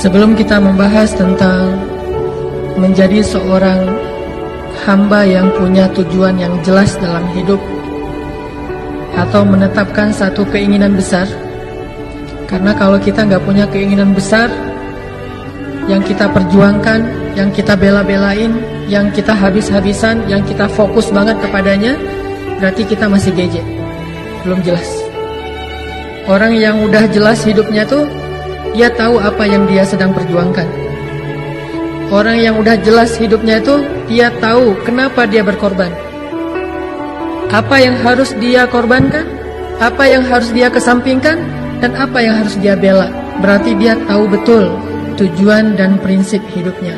Sebelum kita membahas tentang menjadi seorang hamba yang punya tujuan yang jelas dalam hidup atau menetapkan satu keinginan besar, karena kalau kita nggak punya keinginan besar yang kita perjuangkan, yang kita bela-belain, yang kita habis-habisan, yang kita fokus banget kepadanya, berarti kita masih geje, belum jelas. Orang yang udah jelas hidupnya tuh, dia tahu apa yang dia sedang perjuangkan. Orang yang udah jelas hidupnya itu, dia tahu kenapa dia berkorban. Apa yang harus dia korbankan, apa yang harus dia kesampingkan, dan apa yang harus dia bela. Berarti dia tahu betul tujuan dan prinsip hidupnya.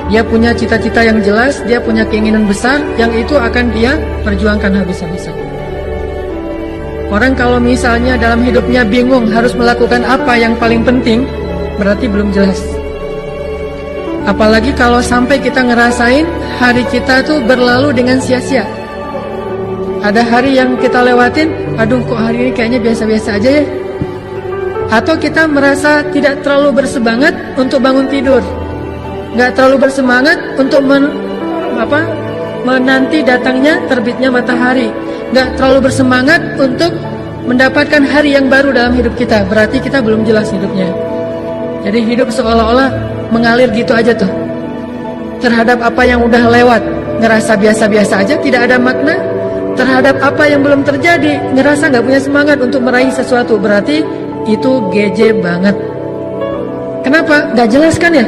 Dia punya cita-cita yang jelas, dia punya keinginan besar, yang itu akan dia perjuangkan habis-habisan. Orang kalau misalnya dalam hidupnya bingung harus melakukan apa yang paling penting, berarti belum jelas. Apalagi kalau sampai kita ngerasain hari kita tuh berlalu dengan sia-sia. Ada hari yang kita lewatin, aduh kok hari ini kayaknya biasa-biasa aja ya. Atau kita merasa tidak terlalu bersemangat untuk bangun tidur, gak terlalu bersemangat untuk menanti datangnya terbitnya matahari, gak terlalu bersemangat untuk mendapatkan hari yang baru dalam hidup kita. Berarti kita belum jelas hidupnya. Jadi hidup seolah-olah mengalir gitu aja tuh. Terhadap apa yang udah lewat, ngerasa biasa-biasa aja, tidak ada makna. Terhadap apa yang belum terjadi, ngerasa gak punya semangat untuk meraih sesuatu. Berarti itu geje banget. Kenapa? Gak jelas kan ya?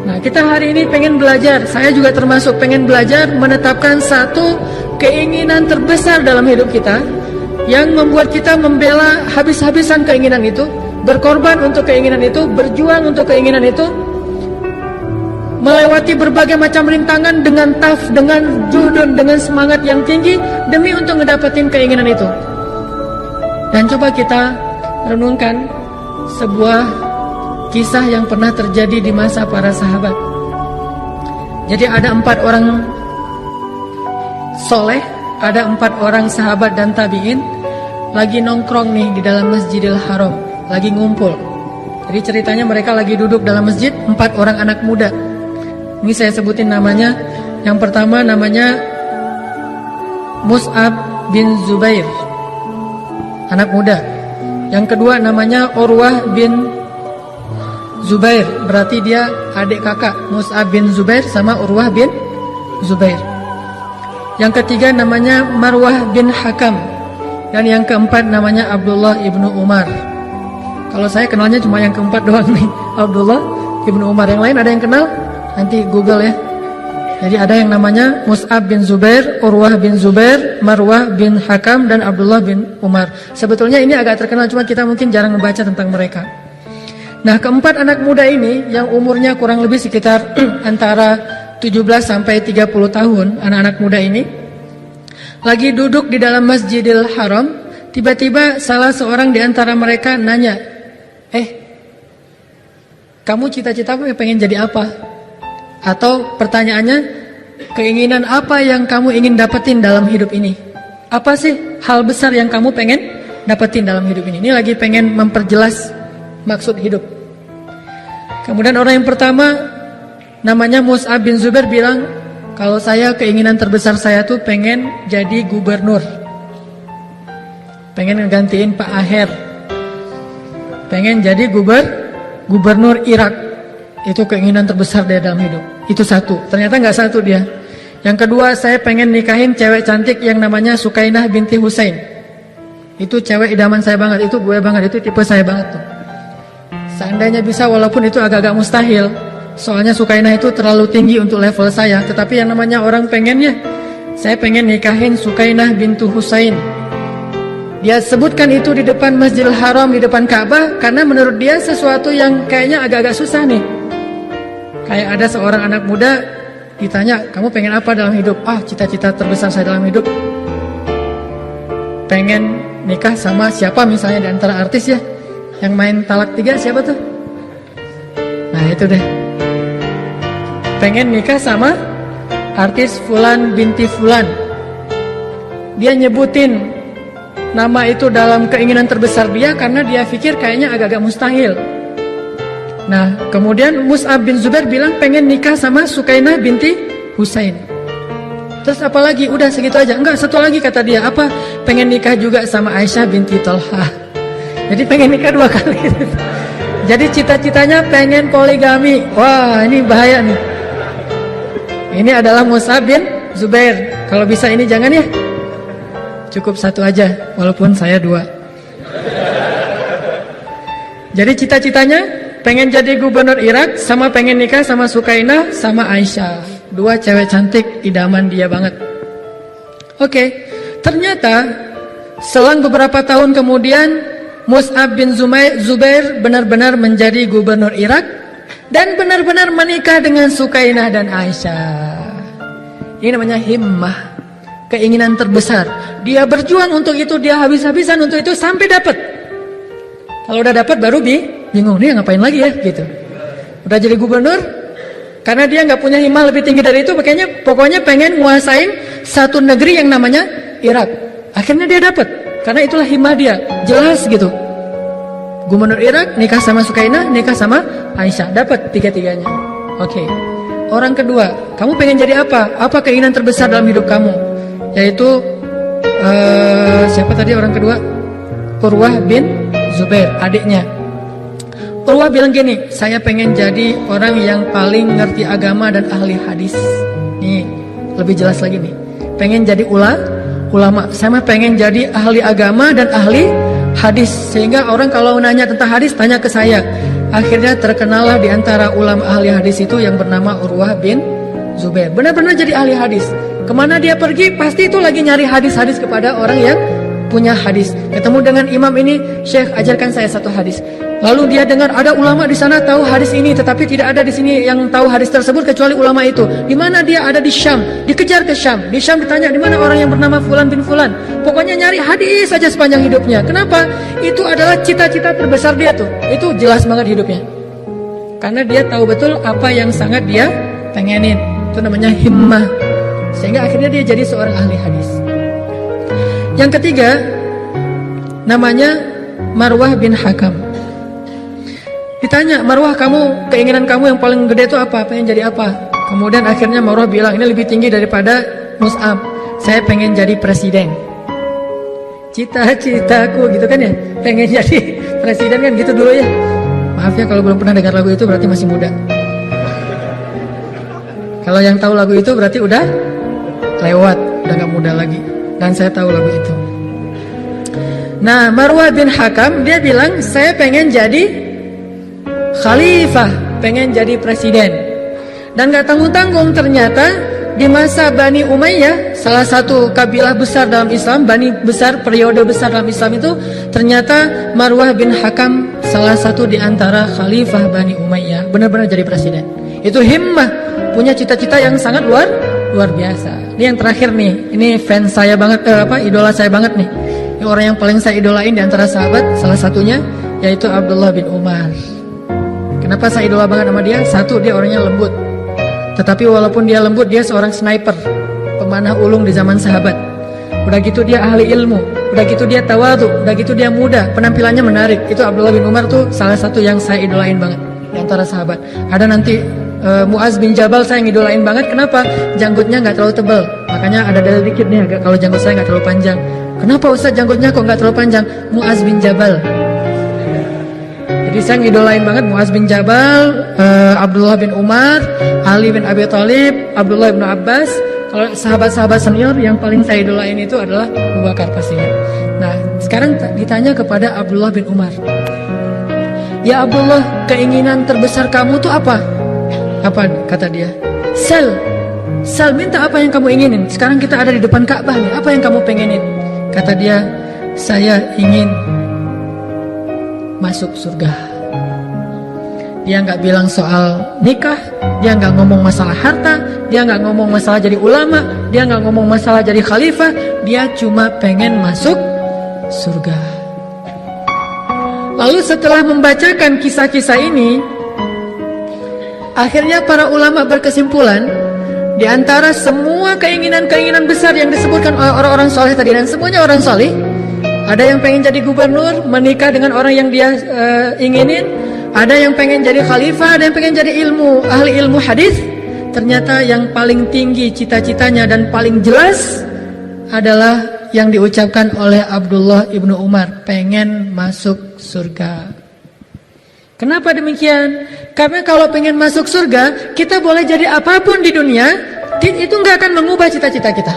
Nah, kita hari ini pengen belajar, saya juga termasuk pengen belajar menetapkan satu keinginan terbesar dalam hidup kita, yang membuat kita membela habis-habisan keinginan itu, berkorban untuk keinginan itu, berjuang untuk keinginan itu, melewati berbagai macam rintangan dengan taf, dengan juhdun, dengan semangat yang tinggi demi untuk ngedapetin keinginan itu. Dan coba kita renungkan sebuah kisah yang pernah terjadi di masa para sahabat. Jadi ada 4 orang soleh, ada 4 orang sahabat dan tabi'in lagi nongkrong nih di dalam Masjidil Haram, lagi ngumpul. Jadi ceritanya mereka lagi duduk dalam masjid, 4 orang anak muda. Ini saya sebutin namanya. Yang pertama namanya Mus'ab bin Zubair, anak muda. Yang kedua namanya Urwah bin Zubair, berarti dia adik kakak Mus'ab bin Zubair sama Urwah bin Zubair. Yang ketiga namanya Marwah bin Hakam. Dan yang keempat namanya Abdullah ibnu Umar. Kalau saya kenalnya cuma yang keempat doang nih, Abdullah ibnu Umar. Yang lain ada yang kenal? Nanti Google ya. Jadi ada yang namanya Mus'ab bin Zubair, Urwah bin Zubair, Marwah bin Hakam, dan Abdullah bin Umar. Sebetulnya ini agak terkenal, cuma kita mungkin jarang membaca tentang mereka. Nah, keempat anak muda ini yang umurnya kurang lebih sekitar antara 17 sampai 30 tahun, anak-anak muda ini lagi duduk di dalam Masjidil Haram. Tiba-tiba salah seorang di antara mereka nanya, kamu cita-citamu pengen jadi apa? Atau pertanyaannya, keinginan apa yang kamu ingin dapetin dalam hidup ini? Apa sih hal besar yang kamu pengen dapetin dalam hidup ini? Ini lagi pengen memperjelas maksud hidup. Kemudian orang yang pertama namanya Mus'ab bin Zubair bilang, kalau saya keinginan terbesar saya tuh pengen jadi gubernur, pengen ngegantiin Pak Aher, pengen jadi gubernur Irak. Itu keinginan terbesar dia dalam hidup. Itu satu. Ternyata nggak satu dia. Yang kedua, saya pengen nikahin cewek cantik yang namanya Sukainah binti Husain. Itu cewek idaman saya banget, itu gue banget, itu tipe saya banget tuh. Seandainya bisa, walaupun itu agak-agak mustahil, soalnya Sukainah itu terlalu tinggi untuk level saya. Tetapi yang namanya orang pengennya, saya pengen nikahin Sukainah bintu Husain. Dia sebutkan itu di depan Masjidil Haram, di depan Ka'bah, karena menurut dia sesuatu yang kayaknya agak-agak susah nih. Kayak ada seorang anak muda ditanya, kamu pengen apa dalam hidup? Cita-cita terbesar saya dalam hidup pengen nikah sama siapa misalnya di antara artis ya, yang main Talak 3 siapa tuh? Nah itu deh, pengen nikah sama artis Fulan binti Fulan. Dia nyebutin nama itu dalam keinginan terbesar dia karena dia pikir kayaknya agak-agak mustahil. Nah, kemudian Mus'ab bin Zubair bilang pengen nikah sama Sukainah binti Husain. Terus apa lagi? Udah segitu aja. Enggak, satu lagi kata dia. Apa? Pengen nikah juga sama Aisyah binti Thalhah. Jadi pengen nikah 2 kali. Jadi cita-citanya pengen poligami. Wah, ini bahaya nih. Ini adalah Mus'ab bin Zubair. Kalau bisa ini jangan ya. Cukup 1 aja, walaupun saya 2. Jadi cita-citanya pengen jadi gubernur Irak, sama pengen nikah sama Sukainah sama Aisyah. 2 cewek cantik, idaman dia banget. Oke, ternyata selang beberapa tahun kemudian Mus'ab bin Zubair benar-benar menjadi gubernur Irak dan benar-benar menikah dengan Sukainah dan Aisyah. Ini namanya himmah, keinginan terbesar. Dia berjuang untuk itu, dia habis-habisan untuk itu sampai dapat. Kalau udah dapat baru bingung, nih ngapain lagi ya gitu. Udah jadi gubernur, karena dia nggak punya himmah lebih tinggi dari itu, makanya pokoknya pengen nguasain satu negeri yang namanya Irak. Akhirnya dia dapat, karena itulah himmah dia, jelas gitu. Gubernur Irak, nikah sama Sukainah, nikah sama Aisyah, dapat 3-tiganya. Oke. Orang kedua, kamu pengen jadi apa? Apa keinginan terbesar dalam hidup kamu? Yaitu siapa tadi orang kedua? Urwah bin Zubair, adiknya. Urwah bilang gini, saya pengen jadi orang yang paling ngerti agama dan ahli hadis. Nih, lebih jelas lagi nih. Pengen jadi ulama. Saya mah pengen jadi ahli agama dan ahli hadis. Sehingga orang kalau nanya tentang hadis, tanya ke saya. Akhirnya terkenallah di antara ulama ahli hadis itu yang bernama Urwah bin Zubair. Benar-benar jadi ahli hadis. Kemana dia pergi, pasti itu lagi nyari hadis-hadis kepada orang yang punya hadis. Ketemu dengan imam ini, Syekh ajarkan saya 1 hadis. Lalu dia dengar ada ulama di sana tahu hadis ini, tetapi tidak ada di sini yang tahu hadis tersebut kecuali ulama itu. Di mana dia? Ada di Syam. Dikejar ke Syam. Di Syam ditanya di mana orang yang bernama Fulan bin Fulan. Pokoknya nyari hadis saja sepanjang hidupnya. Kenapa? Itu adalah cita-cita terbesar dia tuh. Itu jelas banget hidupnya. Karena dia tahu betul apa yang sangat dia pengenin. Itu namanya himmah. Sehingga akhirnya dia jadi seorang ahli hadis. Yang ketiga, namanya Marwah bin Hakam. Ditanya, Marwah, kamu, keinginan kamu yang paling gede itu apa? Pengen jadi apa? Kemudian akhirnya Marwah bilang, ini lebih tinggi daripada Mus'ab. Saya pengen jadi presiden. Cita-citaku gitu kan ya, pengen jadi presiden kan gitu dulu ya. Maaf ya kalau belum pernah dengar lagu itu berarti masih muda. Kalau yang tahu lagu itu berarti udah lewat, udah gak muda lagi. Dan saya tahu lagu itu. Nah, Marwah bin Hakam dia bilang, saya pengen jadi khalifah, pengen jadi presiden. Dan gak tanggung-tanggung ternyata di masa Bani Umayyah, salah satu kabilah besar dalam Islam, Bani besar, periode besar dalam Islam itu, ternyata Marwah bin Hakam salah satu di antara khalifah Bani Umayyah, benar-benar jadi presiden. Itu himmah, punya cita-cita yang sangat luar biasa. Ini yang terakhir nih, ini fans saya banget, idola saya banget nih. Ini orang yang paling saya idolain di antara sahabat, salah satunya yaitu Abdullah bin Umar. Kenapa saya idola banget sama dia? Satu, dia orangnya lembut. Tetapi walaupun dia lembut, dia seorang sniper, pemanah ulung di zaman sahabat. Udah gitu dia ahli ilmu, udah gitu dia tawadhu, udah gitu dia muda, penampilannya menarik. Itu Abdullah bin Umar tuh salah satu yang saya idolain banget di antara sahabat. Ada nanti Muaz bin Jabal saya ngidolain banget. Kenapa? Janggutnya nggak terlalu tebal. Makanya ada dalil dikit nih agak kalau janggut saya nggak terlalu panjang. Kenapa Ustaz janggutnya kok nggak terlalu panjang? Muaz bin Jabal. Jadi saya ngidolain banget Muaz bin Jabal, Abdullah bin Umar, Ali bin Abi Thalib, Abdullah bin Abbas. Kalau sahabat-sahabat senior yang paling saya idolain itu adalah Abu Bakar pastinya. Nah, sekarang ditanya kepada Abdullah bin Umar. Ya Abdullah, keinginan terbesar kamu tuh apa? Apa kata dia? Sal, minta apa yang kamu inginin. Sekarang kita ada di depan Ka'bah nih. Apa yang kamu pengenin? Kata dia, saya ingin masuk surga. Dia nggak bilang soal nikah, dia nggak ngomong masalah harta, dia nggak ngomong masalah jadi ulama, dia nggak ngomong masalah jadi khalifah, dia cuma pengen masuk surga. Lalu setelah membacakan kisah-kisah ini, akhirnya para ulama berkesimpulan, di antara semua keinginan-keinginan besar yang disebutkan oleh orang-orang soleh tadi, dan semuanya orang soleh, ada yang pengen jadi gubernur, menikah dengan orang yang dia inginin, Ada yang pengen jadi khalifah, ada yang pengen jadi ahli ilmu hadis. Ternyata yang paling tinggi cita-citanya dan paling jelas adalah yang diucapkan oleh Abdullah ibnu Umar, pengen masuk surga. Kenapa demikian? Karena kalau pengen masuk surga, kita boleh jadi apapun di dunia, itu nggak akan mengubah cita-cita kita.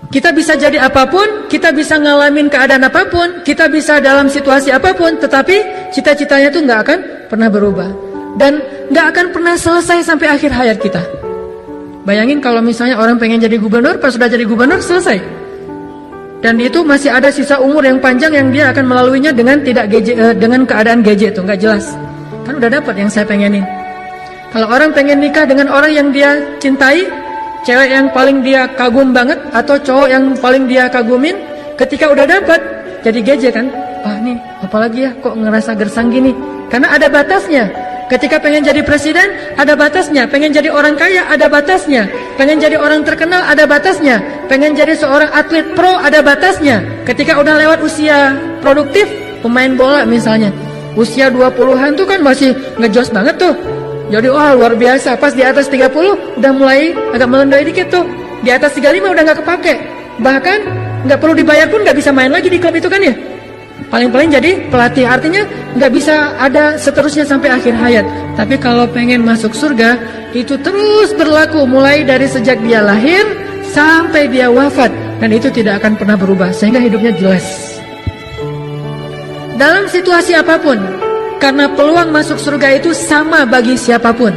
Kita bisa jadi apapun, kita bisa ngalamin keadaan apapun, kita bisa dalam situasi apapun, tetapi cita-citanya itu nggak akan pernah berubah dan nggak akan pernah selesai sampai akhir hayat kita. Bayangin kalau misalnya orang pengen jadi gubernur, pas sudah jadi gubernur selesai, dan itu masih ada sisa umur yang panjang yang dia akan melaluinya dengan dengan keadaan gadget itu nggak jelas. Kan udah dapat yang saya pengenin. Kalau orang pengen nikah dengan orang yang dia cintai, cewek yang paling dia kagum banget atau cowok yang paling dia kagumin, ketika udah dapat jadi gadget kan, nih apalagi ya kok ngerasa gersang gini, karena ada batasnya. Ketika pengen jadi presiden ada batasnya, pengen jadi orang kaya ada batasnya, pengen jadi orang terkenal ada batasnya, pengen jadi seorang atlet pro ada batasnya. Ketika udah lewat usia produktif, pemain bola misalnya, usia 20-an tuh kan masih ngejos banget tuh. Jadi luar biasa, pas di atas 30 udah mulai agak melendoi dikit tuh. Di atas 35 udah gak kepake. Bahkan gak perlu dibayar pun gak bisa main lagi di klub itu kan ya. Paling-paling jadi pelatih, artinya gak bisa ada seterusnya sampai akhir hayat. Tapi kalau pengen masuk surga, itu terus berlaku mulai dari sejak dia lahir sampai dia wafat. Dan itu tidak akan pernah berubah, sehingga hidupnya jelas. Dalam situasi apapun, karena peluang masuk surga itu sama bagi siapapun.